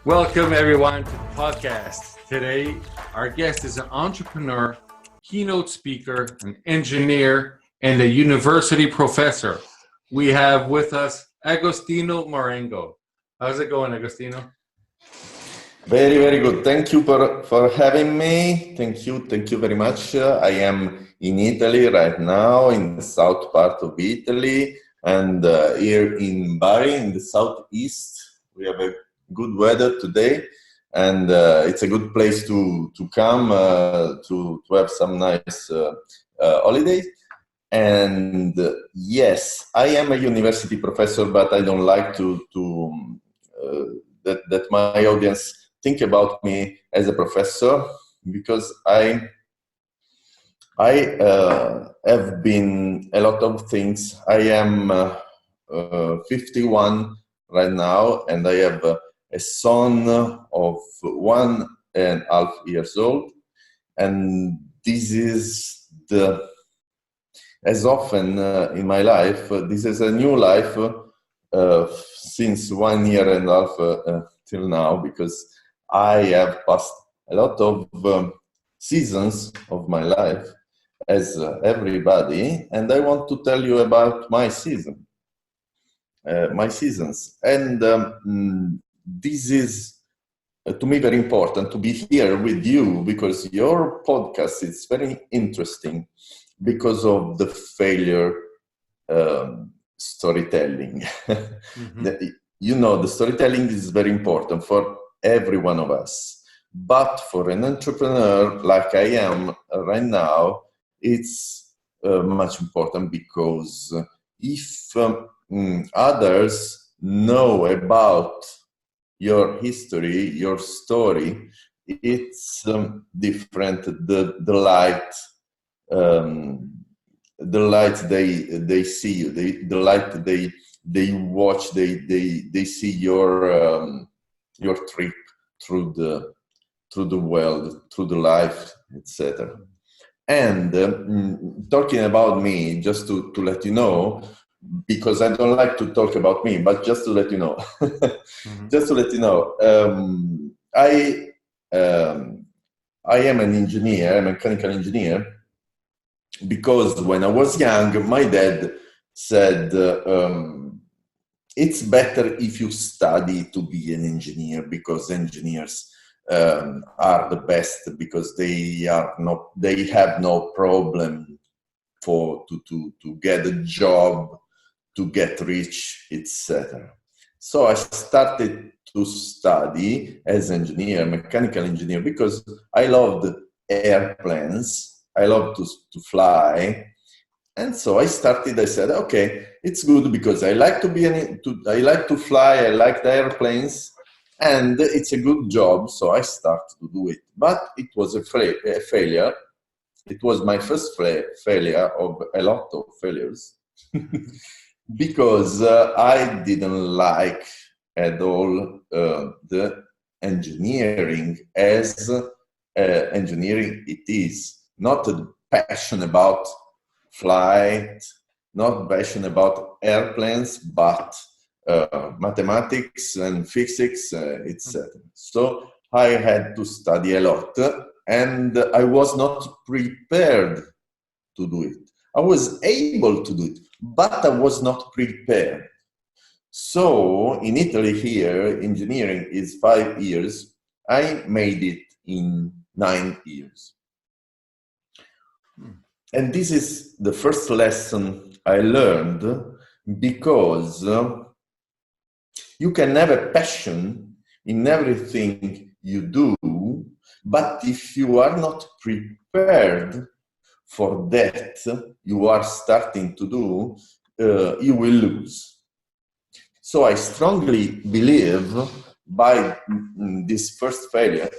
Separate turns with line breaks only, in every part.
Welcome everyone to the podcast. Today, our guest is an entrepreneur, keynote speaker, an engineer, and a university professor. We have with us Agostino Marengo. How's it going, Agostino?
Very, very good. Thank you for having me. Thank you very much. I am in Italy right now, in the south part of Italy, and here in Bari, in the southeast. We have a good weather today, and it's a good place to come to have some nice holidays. And yes, I am a university professor, but I don't like that my audience think about me as a professor, because I have been a lot of things. I am 51 right now, and I have a son of 1.5 years old, and this is as often in my life, this is a new life since 1.5 years till now, because I have passed a lot of seasons of my life as everybody, and I want to tell you about my seasons. And this is, to me, very important to be here with you, because your podcast is very interesting because of the failure storytelling. Mm-hmm. The storytelling is very important for every one of us. But for an entrepreneur like I am right now, it's much important, because if others know about your history, your story, it's different. The light they see you, the light they watch, they see your trip through the world, through the life, etc. And talking about me, just to let you know, because I don't like to talk about me, but just to let you know, just to let you know, I am an engineer, a mechanical engineer, because when I was young, my dad said, it's better if you study to be an engineer, because engineers are the best, because they have no problem to get a job, to get rich, etc. So I started to study as engineer, mechanical engineer, because I loved airplanes. I love to fly. And so I said, okay, it's good, because I like I like to fly, I like the airplanes, and it's a good job. So I started to do it. But it was a failure. It was my first failure of a lot of failures, because I didn't like at all the engineering as engineering it is. Not a passion about flight, not passion about airplanes, but mathematics and physics, etc. So I had to study a lot, and I was not prepared to do it. I was able to do it, but I was not prepared. So in Italy here, engineering is 5 years. I made it in 9 years. And this is the first lesson I learned, because you can have a passion in everything you do, but if you are not prepared for that you are starting to do, you will lose. So I strongly believe, by this first failure,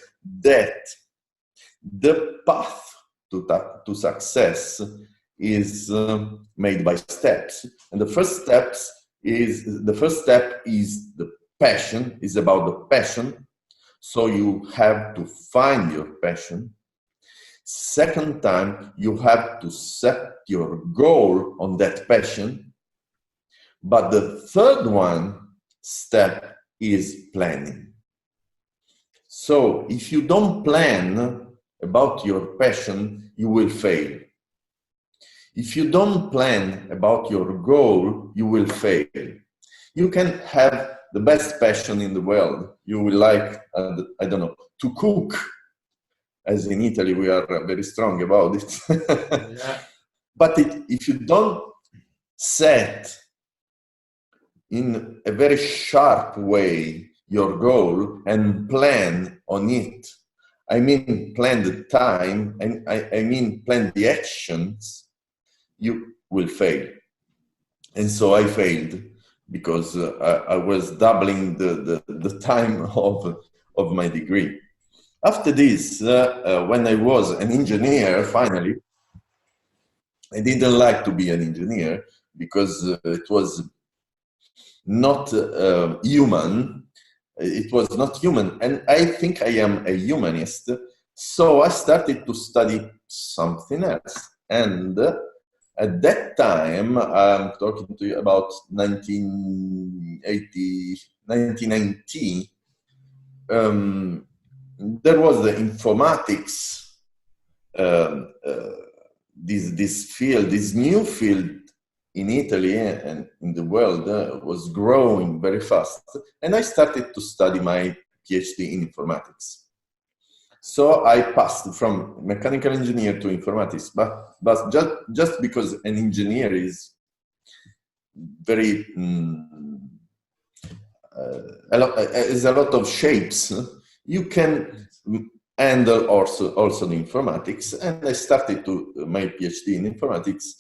that the path to success is made by steps, and the first step is the passion. Is about the passion. So you have to find your passion. Second time, you have to set your goal on that passion. But the third step is planning. So if you don't plan about your passion, you will fail. If you don't plan about your goal, you will fail. You can have the best passion in the world. You will like, I don't know, to cook. As in Italy, we are very strong about it.
Yeah.
But if you don't set in a very sharp way your goal and plan on it, I mean plan the time, and I mean plan the actions, you will fail. And so I failed because I was doubling the time of my degree. After this, when I was an engineer, finally, I didn't like to be an engineer because it was not human. It was not human. And I think I am a humanist. So I started to study something else. And at that time, I'm talking to you about 1990, there was the informatics, this field, this new field in Italy and in the world was growing very fast. And I started to study my PhD in informatics. So I passed from mechanical engineer to informatics, but just because an engineer is very, is a lot of shapes, you can handle also the informatics. And I started to my PhD in informatics,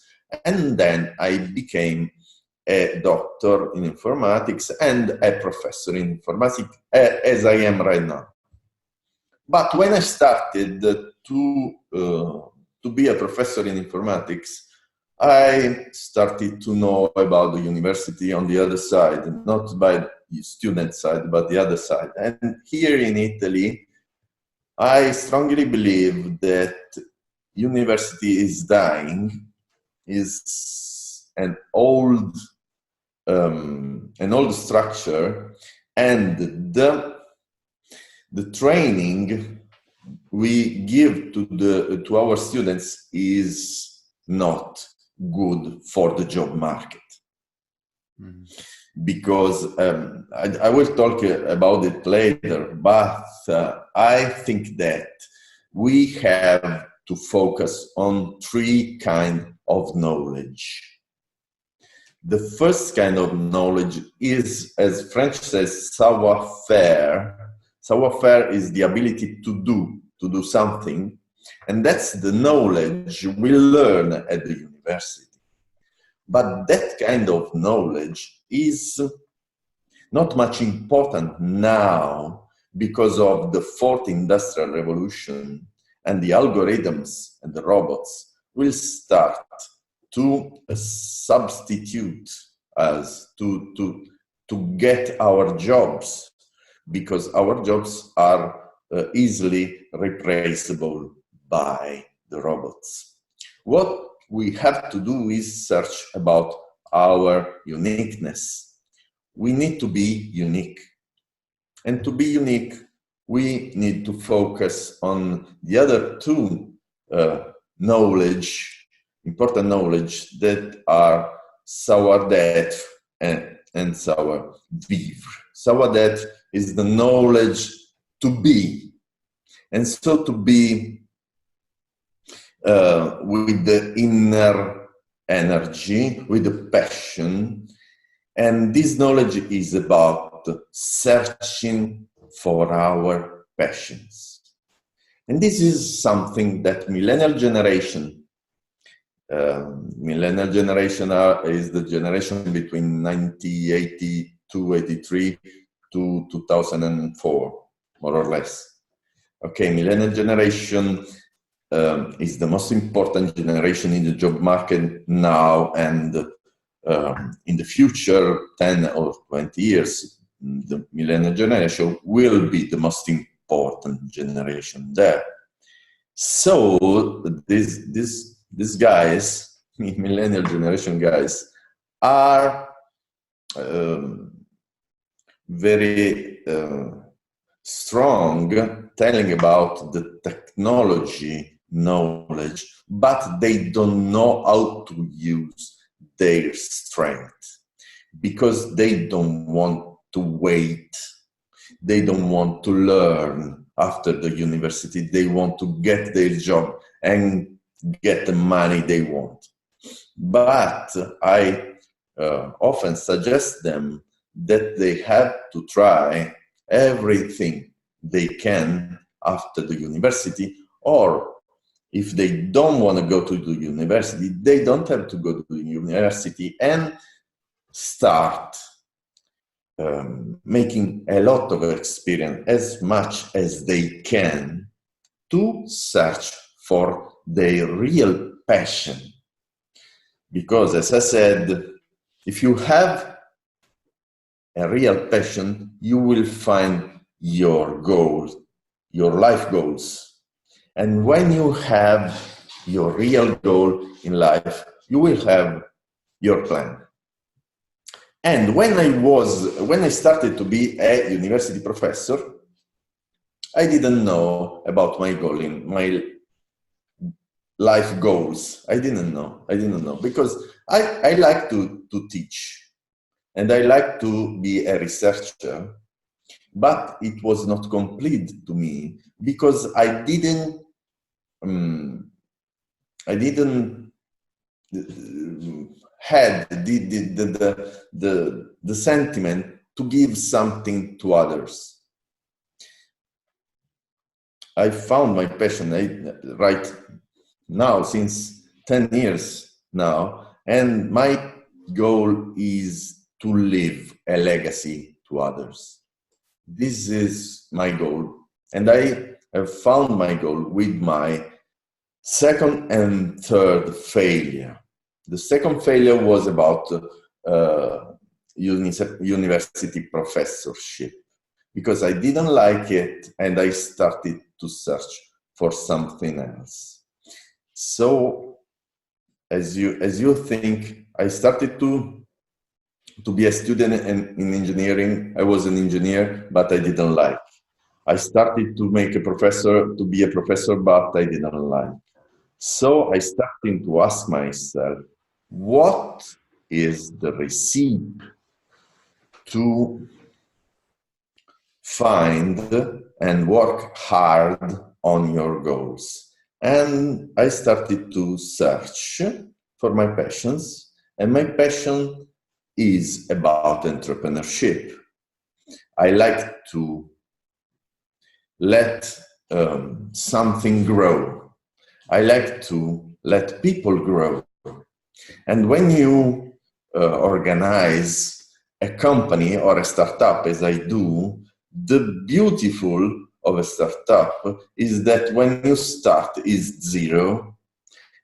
and then I became a doctor in informatics and a professor in informatics, as I am right now. But when I started to be a professor in informatics, I started to know about the university on the other side, not by the student side, but the other side. And here in Italy, I strongly believe that university is dying, is an old structure, and the training we give to our students is not good for the job market. Mm-hmm. Because I will talk about it later, but I think that we have to focus on three kinds of knowledge. The first kind of knowledge is, as French says, savoir-faire. Savoir-faire is the ability to do something, and that's the knowledge we learn at the university. But that kind of knowledge is not much important now because of the fourth industrial revolution, and the algorithms and the robots will start to substitute us, to get our jobs, because our jobs are easily replaceable by the robots. What we have to do is search about our uniqueness. We need to be unique. And to be unique, we need to focus on the other two important knowledge that are savoir-être and savoir-vivre. Savoir-être is the knowledge to be. And so to be with the inner energy, with the passion. And this knowledge is about searching for our passions. And this is something that Millennial Generation is the generation between 1982, 83 to 2004, more or less. Okay, Millennial Generation is the most important generation in the job market now, and in the future, 10 or 20 years, the Millennial Generation will be the most important generation there. So these guys, Millennial Generation guys, are very strong telling about the technology knowledge, but they don't know how to use their strength because they don't want to wait. They don't want to learn after the university. They want to get their job and get the money they want. But I often suggest them that they have to try everything they can after the university, or if they don't want to go to the university, they don't have to go to the university and start making a lot of experience, as much as they can, to search for their real passion. Because, as I said, if you have a real passion, you will find your goals, your life goals. And when you have your real goal in life, you will have your plan. And when I started to be a university professor, I didn't know about my goal in my life goals. I didn't know because I like to teach and I like to be a researcher, but it was not complete to me because I didn't had the sentiment to give something to others. I found my passion right now since 10 years now, and my goal is to leave a legacy to others. This is my goal, and I have found my goal with my second and third failure. The second failure was about university professorship, because I didn't like it and I started to search for something else. So, as you think, I started to be a student in engineering. I was an engineer, but I didn't like. I started to be a professor, but I didn't like. So I started to ask myself, what is the recipe to find and work hard on your goals? And I started to search for my passions, and my passion is about entrepreneurship. I like to let something grow. I like to let people grow. And when you organize a company or a startup, as I do, the beautiful of a startup is that when you start is zero,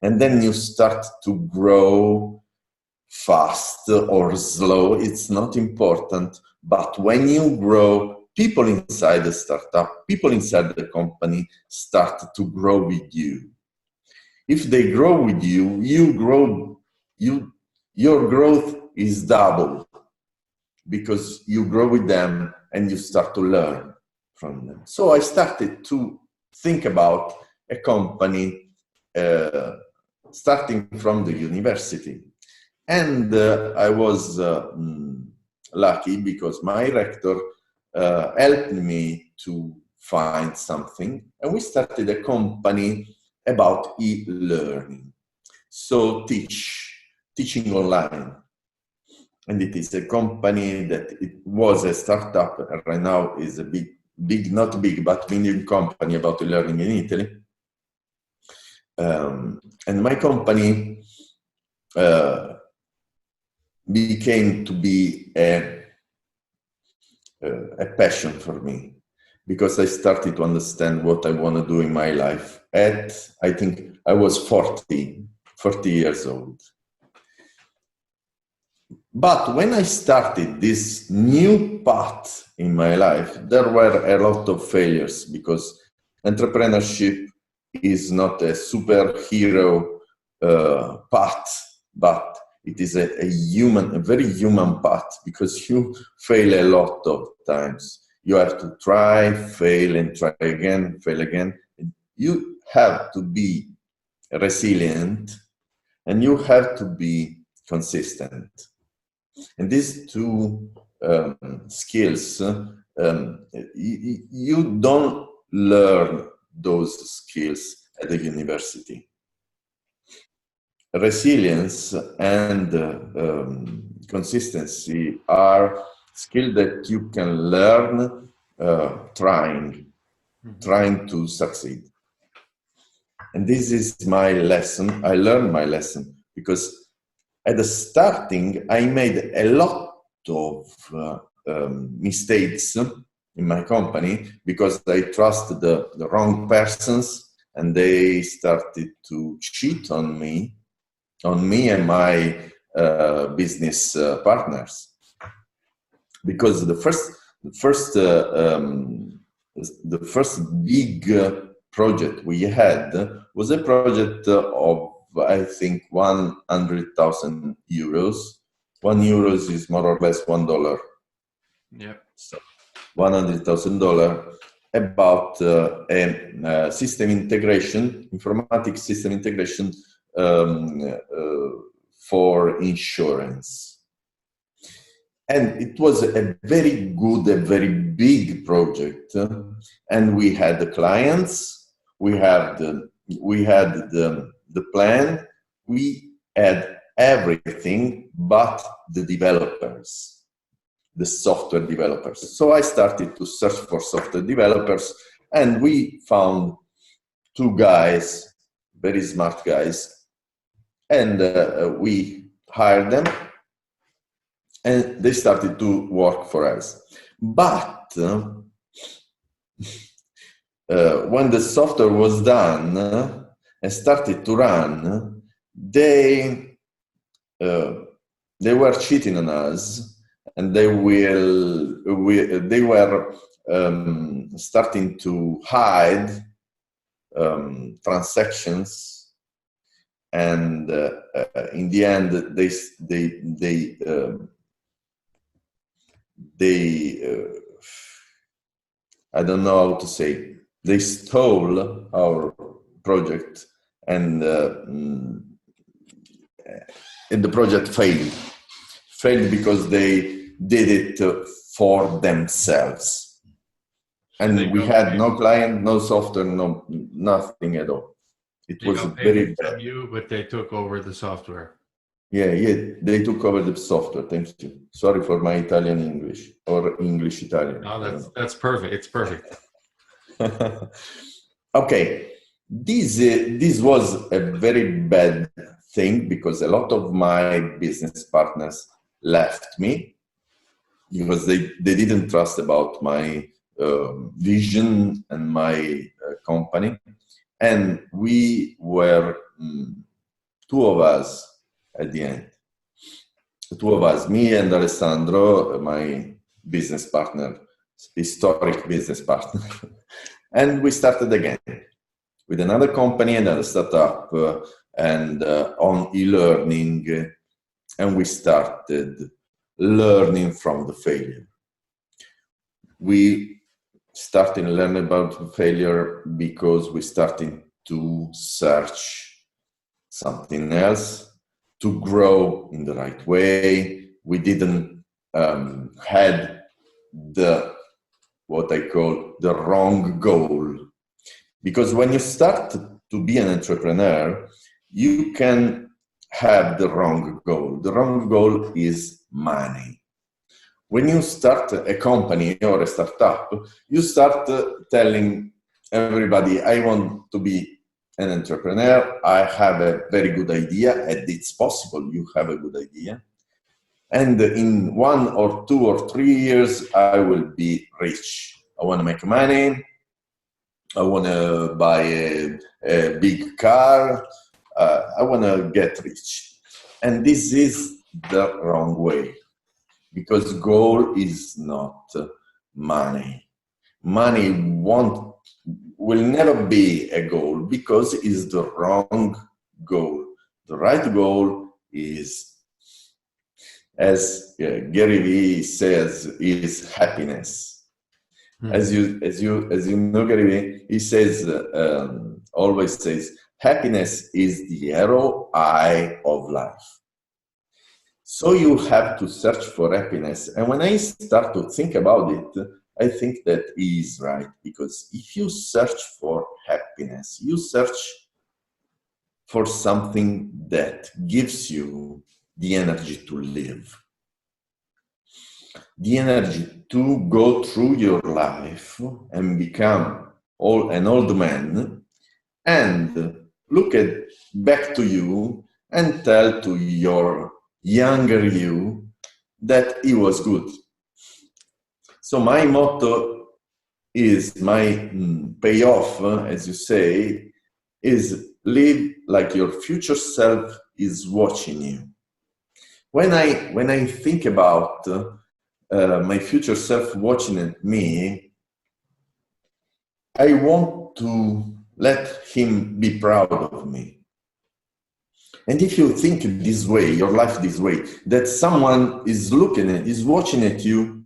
and then you start to grow fast or slow, it's not important. But when you grow, people inside the startup, people inside the company start to grow with you. If they grow with you, your growth is double, because you grow with them and you start to learn from them. So I started to think about a company starting from the university. And I was lucky because my rector helped me to find something, and we started a company about e-learning. So teaching online. And it is a company that it was a startup, right now is a big, not big, but medium company about e-learning in Italy. And my company became to be a passion for me, because I started to understand what I want to do in my life. I think I was 40 years old. But when I started this new path in my life, there were a lot of failures, because entrepreneurship is not a superhero path, but it is a very human path, because you fail a lot of times. You have to try, fail, and try again, fail again. You have to be resilient, and you have to be consistent. And these two skills, you don't learn those skills at the university. Resilience and consistency are skills that you can learn trying to succeed. And this is my lesson. I learned my lesson because at the starting, I made a lot of mistakes in my company because I trusted the wrong persons, and they started to cheat on me and my business partners. Because the first big project we had was a project of, I think, 100,000 euros. €1 is more or less $1.
Yep.
So $100,000 about a system integration, informatic system integration for insurance. And it was a very good, a very big project. And we had the clients, we had the plan, we had everything but the developers, the software developers. So I started to search for software developers, and we found 2 guys, very smart guys, and we hired them, and they started to work for us. But when the software was done and started to run, they were cheating on us, and they were starting to hide transactions, and in the end, I don't know how to say, they stole our project, and the project failed because they did it for themselves, and we had no client, no software, nothing at all. It was very bad.
From you, but they took over the software.
Yeah, they took over the software. Thank you. Sorry for my Italian English, or English Italian.
No, that's perfect. It's perfect.
Okay, this was a very bad thing because a lot of my business partners left me because they didn't trust about my vision and my company, and we were 2 of us at the end. The 2 of us, me and Alessandro, my business partner, historic business partner. And we started again with another company, another startup, and on e-learning. And we started learning from the failure. We started learning about failure because we started to search something else, to grow in the right way. We didn't had what I call the wrong goal. Because when you start to be an entrepreneur, you can have the wrong goal. The wrong goal is money. When you start a company or a startup, you start telling everybody, I want to be an entrepreneur, I have a very good idea, and it's possible you have a good idea. And in 1 or 2 or 3 years, I will be rich. I want to make money. I want to buy a big car. I want to get rich. And this is the wrong way, because goal is not money. Money will never be a goal because it's the wrong goal. The right goal is, as Gary Vee says, is happiness. As you know, Gary, he says, always says, happiness is the ROI of life. So you have to search for happiness. And when I start to think about it, I think that he is right. Because if you search for happiness, you search for something that gives you the energy to live, the energy to go through your life and become an old man and look back to you and tell to your younger you that it was good. So my motto is, my payoff, as you say, is live like your future self is watching you. When I think about my future self watching at me, I want to let him be proud of me. And if you think this way, your life this way, that someone is watching at you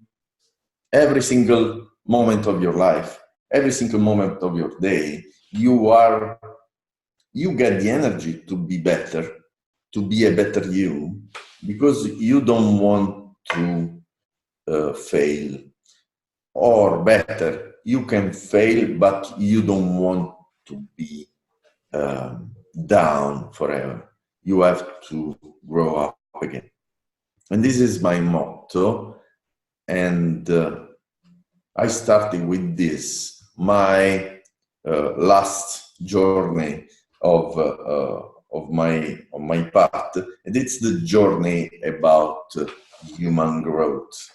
every single moment of your life, every single moment of your day, you get the energy to be better, to be a better you, because you don't want to fail. Or better, you can fail, but you don't want to be down forever. You have to grow up again. And this is my motto. And I started with this, my last journey of my path, and it's the journey about human growth.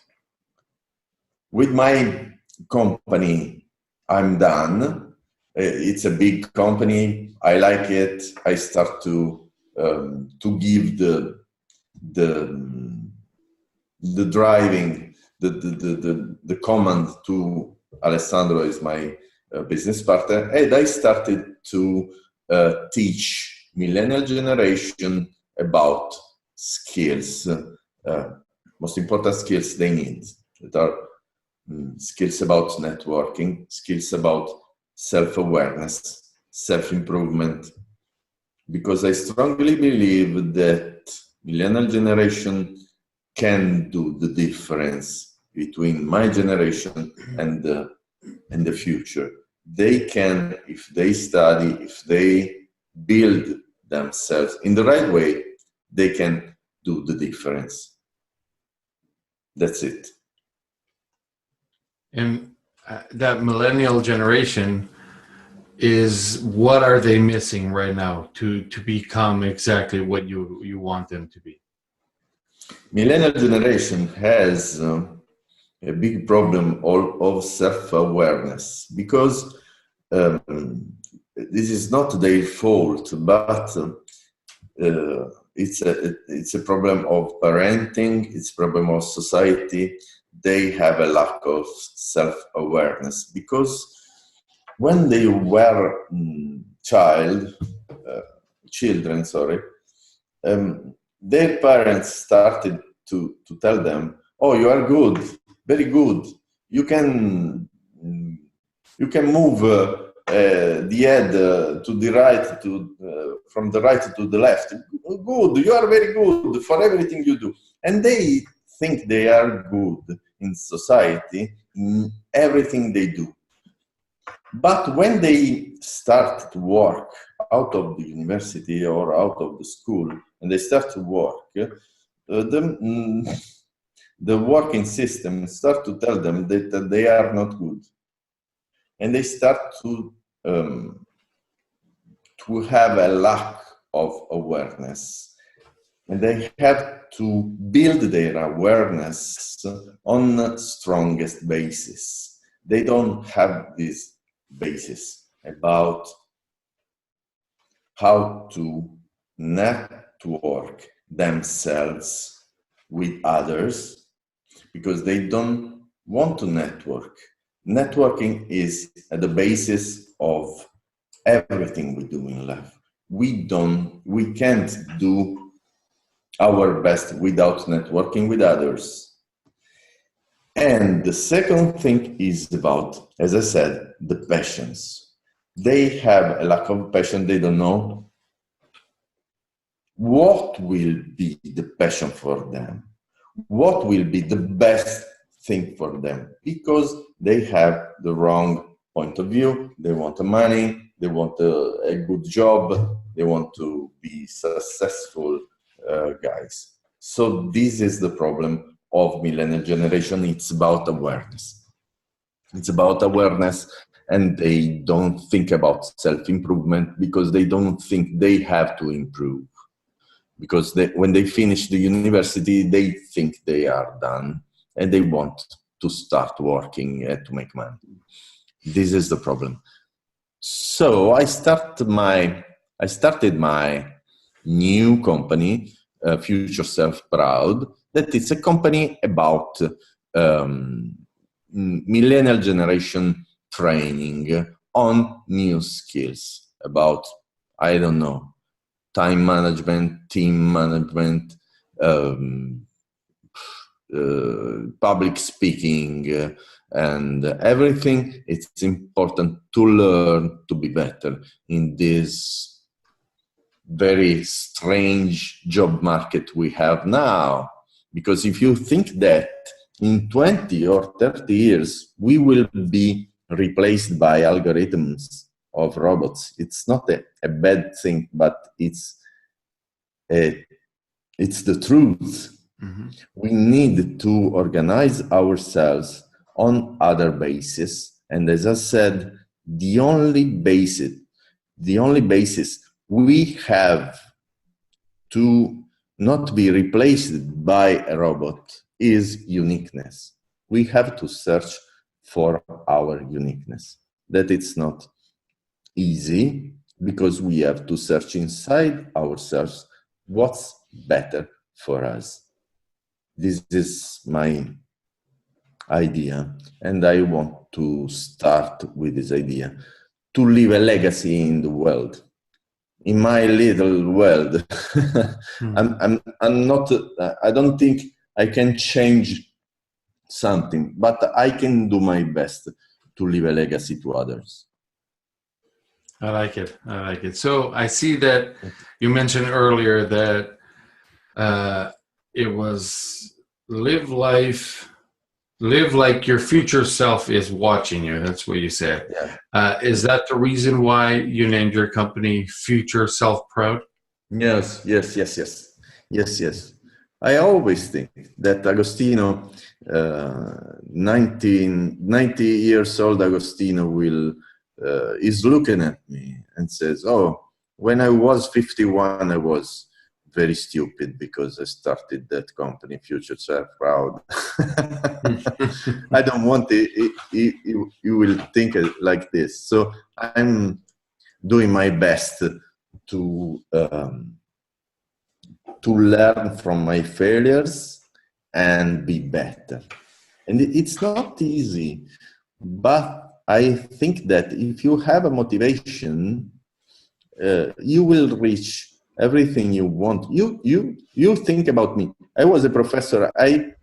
With my company, I'm done. It's a big company. I like it. I start to give the driving, the command to Alessandro, is my business partner, and I started to teach Millennial Generation about skills, most important skills they need, that are skills about networking, skills about self-awareness, self-improvement, because I strongly believe that Millennial Generation can do the difference between my generation and the future. They can, if they study, if they build themselves in the right way, they can do the difference. That's it.
And that millennial generation is, what are they missing right now to become exactly what you want them to be?
Millennial generation has a big problem of self-awareness, because this is not their fault, but it's a problem of parenting, it's a problem of society. They have a lack of self-awareness, because when they were children, their parents started to tell them, "Oh, you are good, very good. You can move the head to the right, from the right to the left. Good, you are very good for everything you do." And they think they are good in society, in everything they do. But when they start to work out of the university or out of the school, and they start to work, the working system start to tell them that they are not good. And they start to have a lack of awareness. And they have to build their awareness on the strongest basis. They don't have this basis about how to network themselves with others, because they don't want to network. Networking is at the basis of everything we do in life. We can't do our best without networking with others. And the second thing is about, as I said, the passions. They have a lack of passion. They don't know what will be the passion for them, what will be the best thing for them, because they have the wrong point of view. They want the money, they want a good job, they want to be successful guys. So this is the problem of millennial generation. It's about awareness. It's about awareness, and they don't think about self-improvement because they don't think they have to improve. Because when they finish the university, they think they are done and they want to start working to make money. This is the problem. So I started my new company, Future Self Proud, that it's a company about millennial generation training on new skills about, I don't know, time management, team management, public speaking, and everything. It's important to learn to be better in this very strange job market we have now. Because if you think that in 20 or 30 years, we will be replaced by algorithms of robots, it's not a bad thing, but it's the truth. Mm-hmm. We need to organize ourselves on other bases. And as I said, the only basis we have to not be replaced by a robot is uniqueness. We have to search for our uniqueness. That it's not easy, because we have to search inside ourselves what's better for us. This is my idea, and I want to start with this idea to leave a legacy in the world, in my little world. I'm not. I don't think I can change something, but I can do my best to leave a legacy to others.
I like it. I like it. So I see that you mentioned earlier that it was live like your future self is watching you. That's what you said. Yeah. Is that the reason why you named your company Future Self Proud?
Yes. I always think that Agostino, 90 years old Agostino is looking at me and says, "Oh, when I was 51, I was very stupid because I started that company, Future Self Proud." I don't want it. You will think like this. So I'm doing my best to learn from my failures and be better. And it's not easy, but I think that if you have a motivation, you will reach everything you want. You think about me. I was a professor. I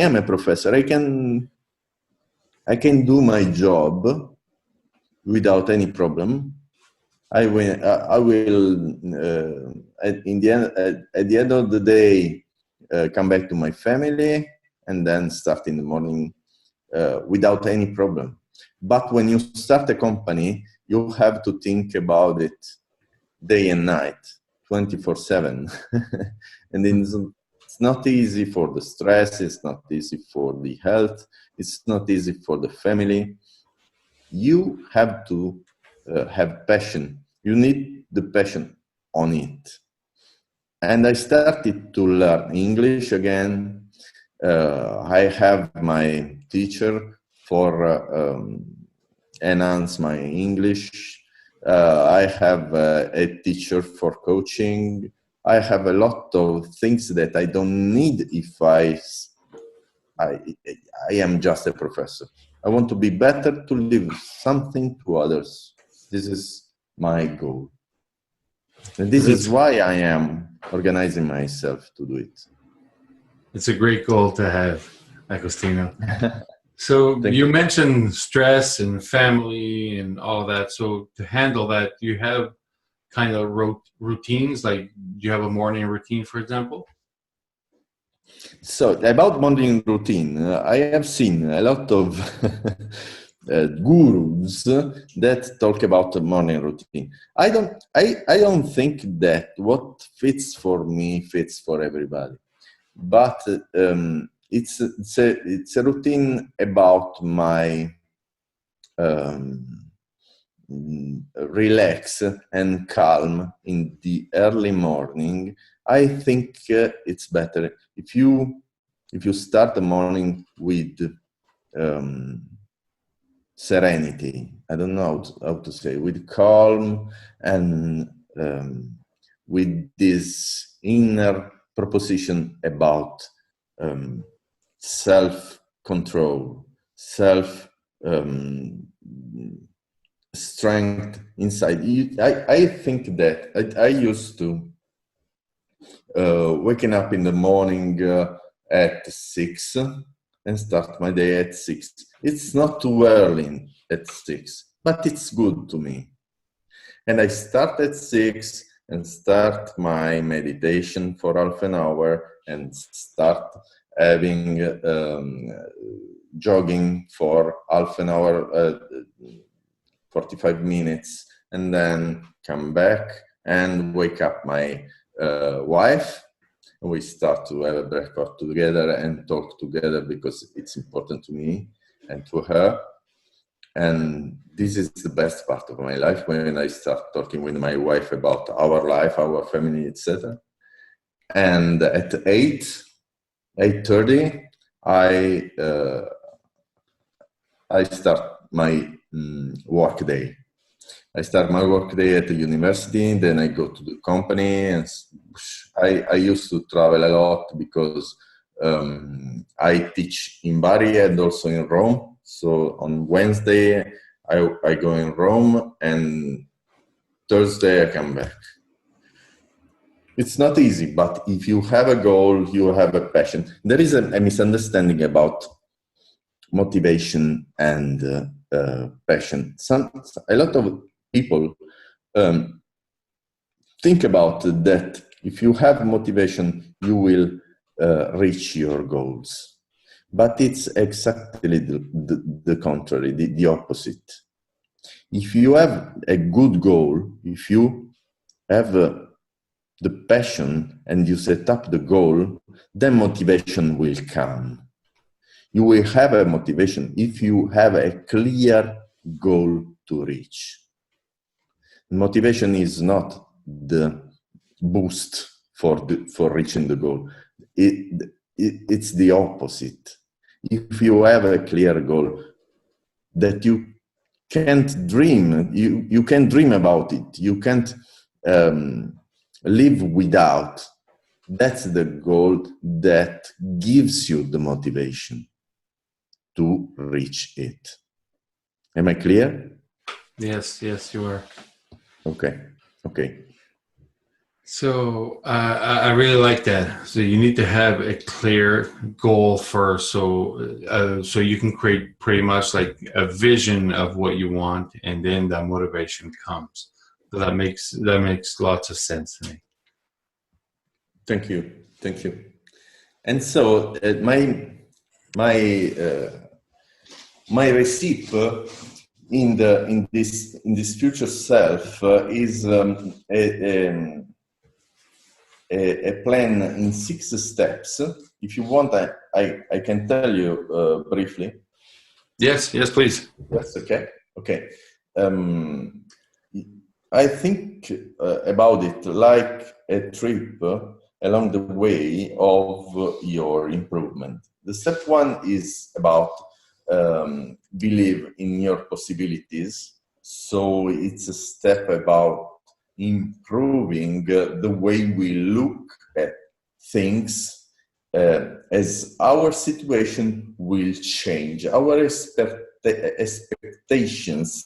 am a professor. I can do my job without any problem. I will at the end of the day come back to my family and then start in the morning without any problem. But when you start a company, you have to think about it day and night, 24/7. And it's not easy for the stress, it's not easy for the health, it's not easy for the family. You have to have passion. You need the passion on it. And I started to learn English again. I have my teacher for enhance my English. I have a teacher for coaching. I have a lot of things that I don't need if I am just a professor. I want to be better, to leave something to others. This is my goal. And this is why I am organizing myself to do it.
It's a great goal to have. Agostino. So
Thank
you
you.
mentioned stress and family and all that. So to handle that, do you have kind of routines? Like, do you have a morning routine, for example?
So about morning routine, I have seen a lot of gurus that talk about the morning routine. I don't think that what fits for me fits for everybody, but it's a routine about my um, relax and calm in the early morning. I think it's better if you start the morning with um, serenity. I don't know how to say, with calm and with this inner proposition about um, self-control, self strength inside you. I think that I used to waking up in the morning at 6 and start my day at 6. It's not too early at 6, but it's good to me. And I start at 6 and start my meditation for half an hour and start having jogging for half an hour, 45 minutes, and then come back and wake up my wife. We start to have a breakfast together and talk together because it's important to me and to her. And this is the best part of my life, when I start talking with my wife about our life, our family, etc. And at 8:30, I start my work day. I start my work day at the university, then I go to the company, and I used to travel a lot because I teach in Bari and also in Rome. So on Wednesday, I go in Rome, and Thursday I come back. It's not easy, but if you have a goal, you have a passion. There is a misunderstanding about motivation and passion. A lot of people think about that if you have motivation, you will reach your goals. But it's exactly the contrary, the opposite. If you have a good goal, if you have the passion and you set up the goal, then motivation will come. You will have a motivation if you have a clear goal to reach. Motivation is not the boost for reaching the goal. It's the opposite. If you have a clear goal that you can't dream, you can dream about it, you can't live without, that's the goal that gives you the motivation to reach it. Am I clear?
Yes, you are.
Okay.
So I really like that. So you need to have a clear goal first, so you can create pretty much like a vision of what you want, and then that motivation comes. So that makes lots of sense to me.
Thank you. And so my recipe in this future self is a plan in 6 steps. If you want, I can tell you briefly.
Yes, please.
Yes, okay. I think about it like a trip along the way of your improvement. The step 1 is about believe in your possibilities. So it's a step about improving the way we look at things as our situation will change. Our expectations,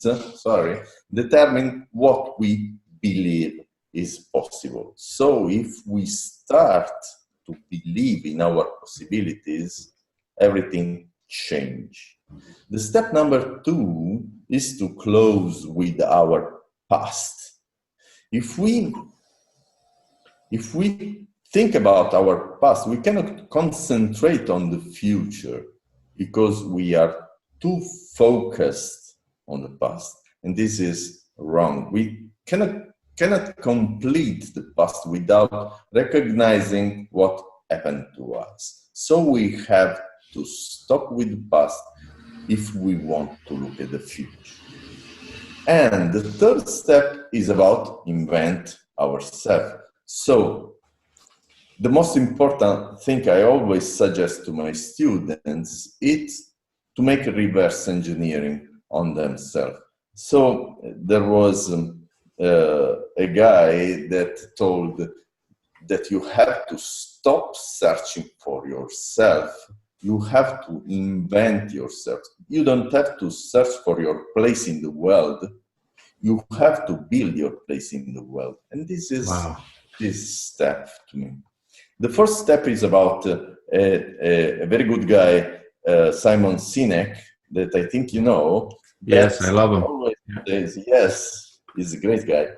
determine what we believe is possible. So if we start to believe in our possibilities, everything change. The step number 2 is to close with our past. If we think about our past, we cannot concentrate on the future because we are too focused on the past. And this is wrong. We cannot complete the past without recognizing what happened to us. So we have to stop with the past if we want to look at the future. And the third step is about invent ourselves. So the most important thing I always suggest to my students is to make a reverse engineering on themselves. So there was a guy that told that you have to stop searching for yourself. You have to invent yourself. You don't have to search for your place in the world. You have to build your place in the world. And this is this step to me. The first step is about a very good guy, Simon Sinek, that I think you know.
Yes, I love him.
Always says, yes, he's a great guy.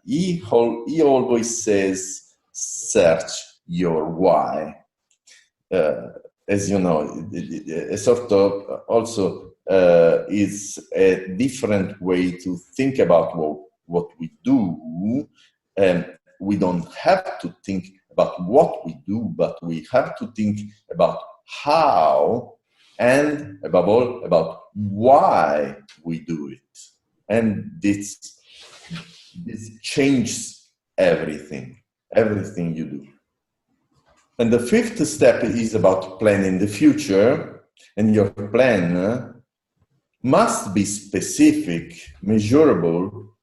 He always says, search your why. As you know, a sort of also is a different way to think about what we do. And we don't have to think about what we do, but we have to think about how, and above all, about why we do it. And this changes everything you do. And the fifth step is about planning the future, and your plan must be specific, measurable,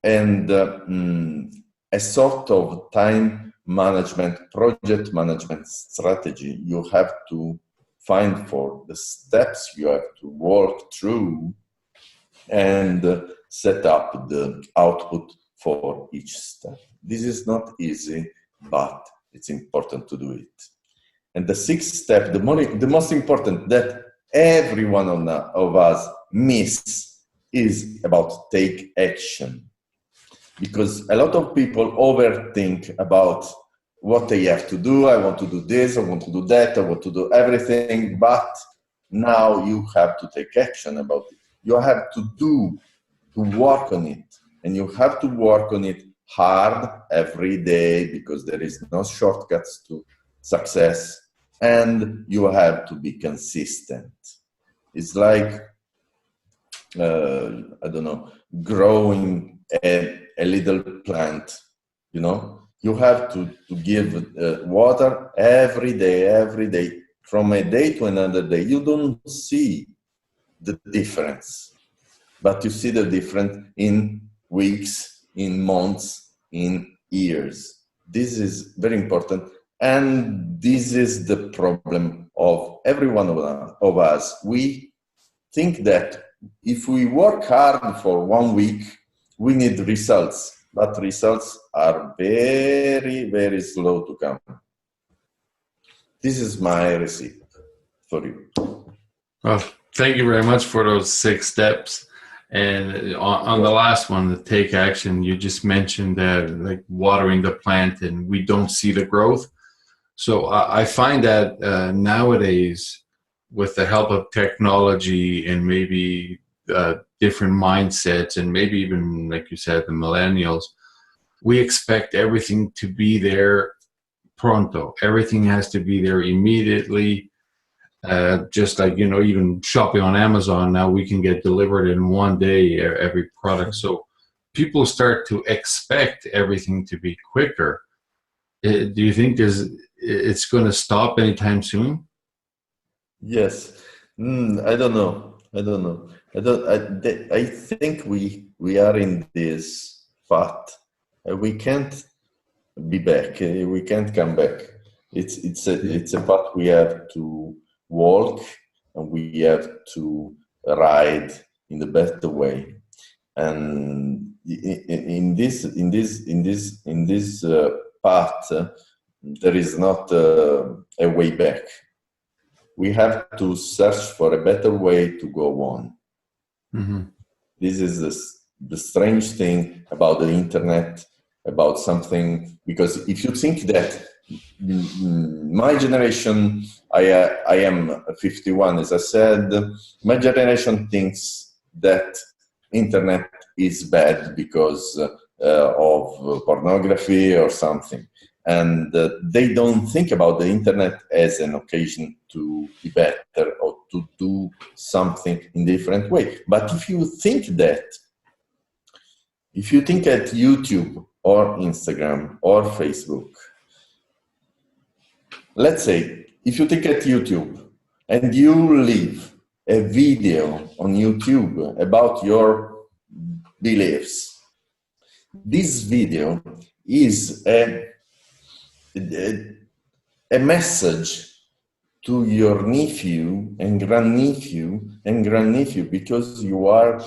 and a sort of time management, project management strategy you have to find for the steps you have to work through and set up the output for each step. This is not easy, but it's important to do it. And the sixth step, the most important that every one of us miss is about take action. Because a lot of people overthink about what they have to do. I want to do this, I want to do that, I want to do everything. But now you have to take action about it. You have to work on it. And you have to work on it hard every day because there is no shortcuts to success. And you have to be consistent. It's like, I don't know, growing a little plant, you know? You have to give water every day, from a day to another day. You don't see the difference, but you see the difference in weeks, in months, in years. This is very important. And this is the problem of every one of us. We think that if we work hard for 1 week, we need results, but results are very, very slow to come. This is my recipe for you.
Well, thank you very much for those 6 steps. And on the last one, the take action, you just mentioned that like watering the plant and we don't see the growth. So I find that nowadays, with the help of technology and maybe different mindsets and maybe even, like you said, the millennials, we expect everything to be there pronto. Everything has to be there immediately. Just like, you know, even shopping on Amazon now, we can get delivered in 1 day every product. So people start to expect everything to be quicker. Do you think it's going to stop anytime soon?
Yes. I don't know. I think we are in this path. We can't be back. We can't come back. It's a path we have to walk, and we have to ride in the better way. And in this path, there is not a way back. we have to search for a better way to go on.
Mm-hmm.
This is the strange thing about the internet, about something, because if you think that my generation, I am 51, as I said, my generation thinks that internet is bad because of pornography or something. And they don't think about the internet as an occasion to be better or to do something in different way. But if you think at YouTube or Instagram or Facebook, let's say, if you think at YouTube and you leave a video on YouTube about your beliefs, this video is a message to your nephew and grandnephew, because you are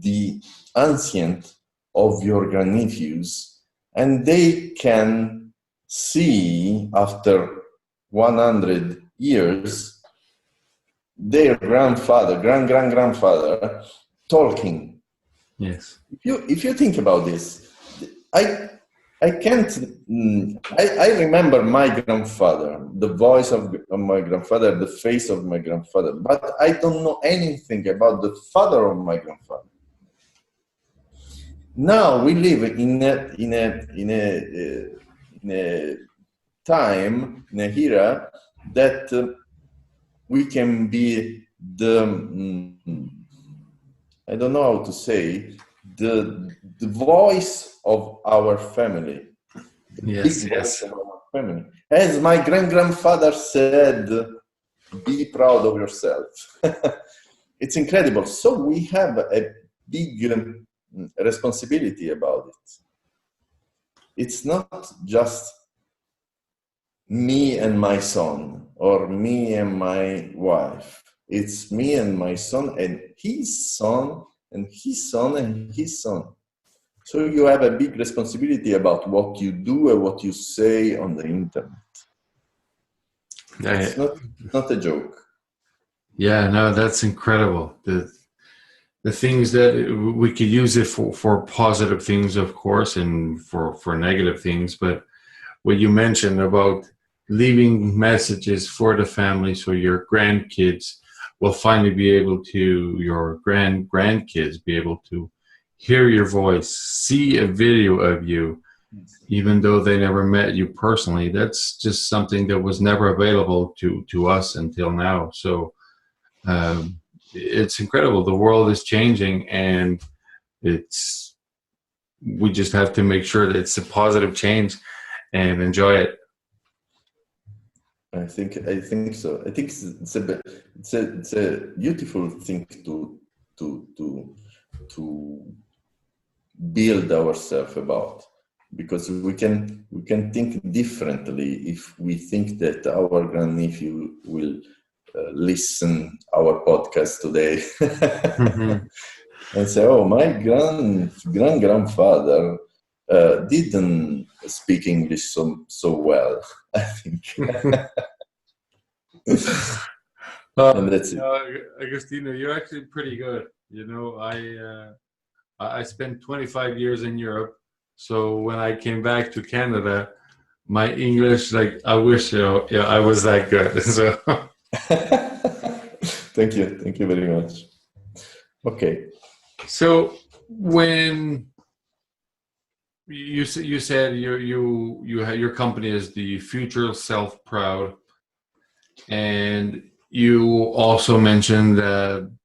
the ancient of your grandnephews, and they can see after 100 years their grandfather talking.
Yes.
If you think about this, I can't. I remember my grandfather, the voice of my grandfather, the face of my grandfather, but I don't know anything about the father of my grandfather. Now we live in a time, in a era that we can be I don't know how to say, the voice of our family.
Yes,
Big
yes.
voice of our family. As my grandfather said, be proud of yourself. It's incredible. So we have a big responsibility about it. It's not just me and my son, or me and my wife. It's me and my son and his son and his son and his son. So you have a big responsibility about what you do and what you say on the internet. It's not a joke.
Yeah, no, that's incredible. The things that we could use it for positive things, of course, and for negative things. But what you mentioned about leaving messages for the family, so your grandkids will finally be able to, your grandkids be able to hear your voice, see a video of you, even though they never met you personally. That's just something that was never available to us until now. So it's incredible. The world is changing, and we just have to make sure that it's a positive change and enjoy it.
I think so. I think it's a beautiful thing to build ourselves about, because we can think differently if we think that our grandnephew will listen our podcast today.
Mm-hmm.
And say, oh, my grandfather didn't speak English so well, I think. And that's it.
Agostino, you're actually pretty good. You know, I spent 25 years in Europe, so when I came back to Canada, my English, like, I wish I was that good. So
Thank you very much. Okay.
So when you said your company is the Future Self Proud, and you also mentioned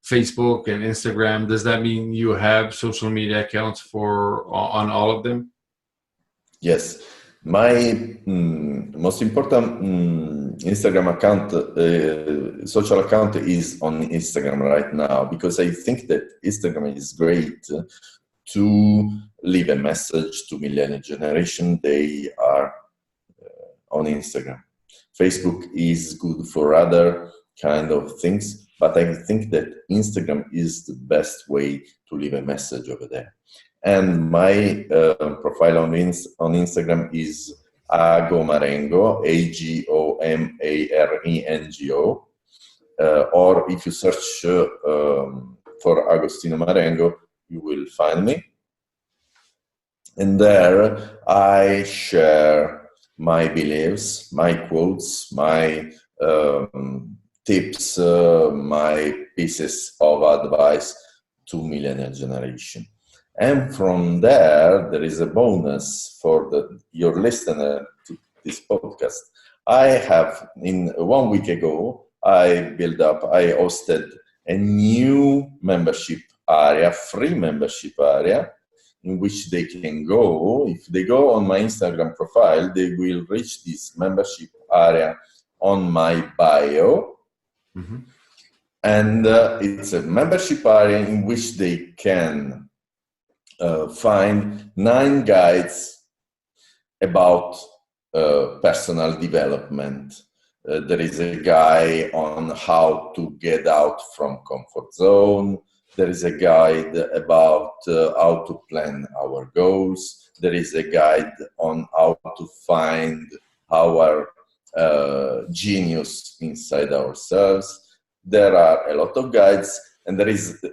Facebook and Instagram. Does that mean you have social media accounts on all of them?
Yes. My most important Instagram account, social account, is on Instagram right now, because I think that Instagram is great to leave a message to Millennial Generation. They are on Instagram. Facebook is good for other kind of things, but I think that Instagram is the best way to leave a message over there. And my profile on Instagram is Ago Marengo, Agomarengo. or if you search for Agostino Marengo, you will find me. And there I share my beliefs, my quotes, my tips, my pieces of advice to Millennial Generation. And from there is a bonus for your listener to this podcast. I have, 1 week ago, I hosted a new membership area, free membership area, in which they can go. If they go on my Instagram profile, they will reach this membership area on my bio. Mm-hmm. And it's a membership area in which they can find 9 guides about personal development. There is a guide on how to get out from comfort zone. There is a guide about how to plan our goals. There is a guide on how to find our genius inside ourselves. There are a lot of guides, and there is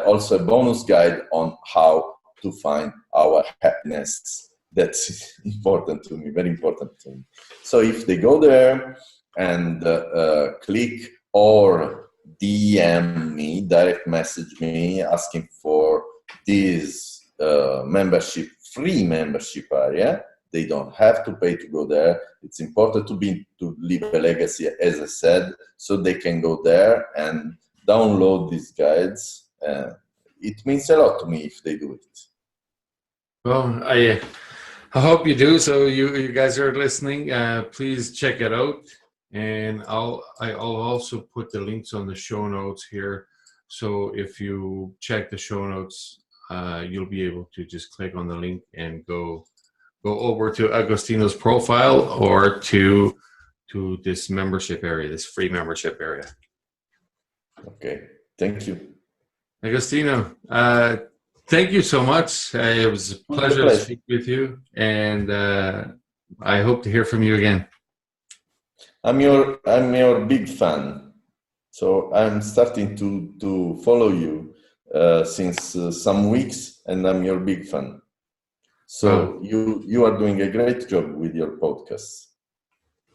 also a bonus guide on how to find our happiness. That's important to me, very important to me. So if they go there and click or DM me, direct message me asking for this free membership area, they don't have to pay to go there. It's important to leave a legacy, as I said, so they can go there and download these guides. It means a lot to me if they do it.
Well, I hope you do. So you guys are listening. Please check it out. And I'll also put the links on the show notes here. So if you check the show notes, you'll be able to just click on the link and go over to Agostino's profile or to this membership area, this free membership area.
Okay, thank you.
Agostino, thank you so much. It was a pleasure to speak with you, and I hope to hear from you again.
I'm your big fan, so I'm starting to follow you since some weeks, and I'm your big fan. So you are doing a great job with your podcast.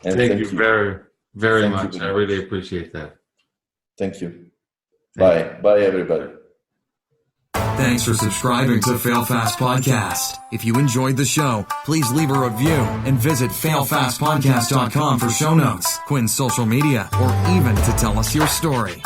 And
thank you very, very much. I really appreciate that.
Thank you. Bye, everybody.
Thanks for subscribing to Fail Fast Podcast. If you enjoyed the show, please leave a review and visit failfastpodcast.com for show notes, Quinn's social media, or even to tell us your story.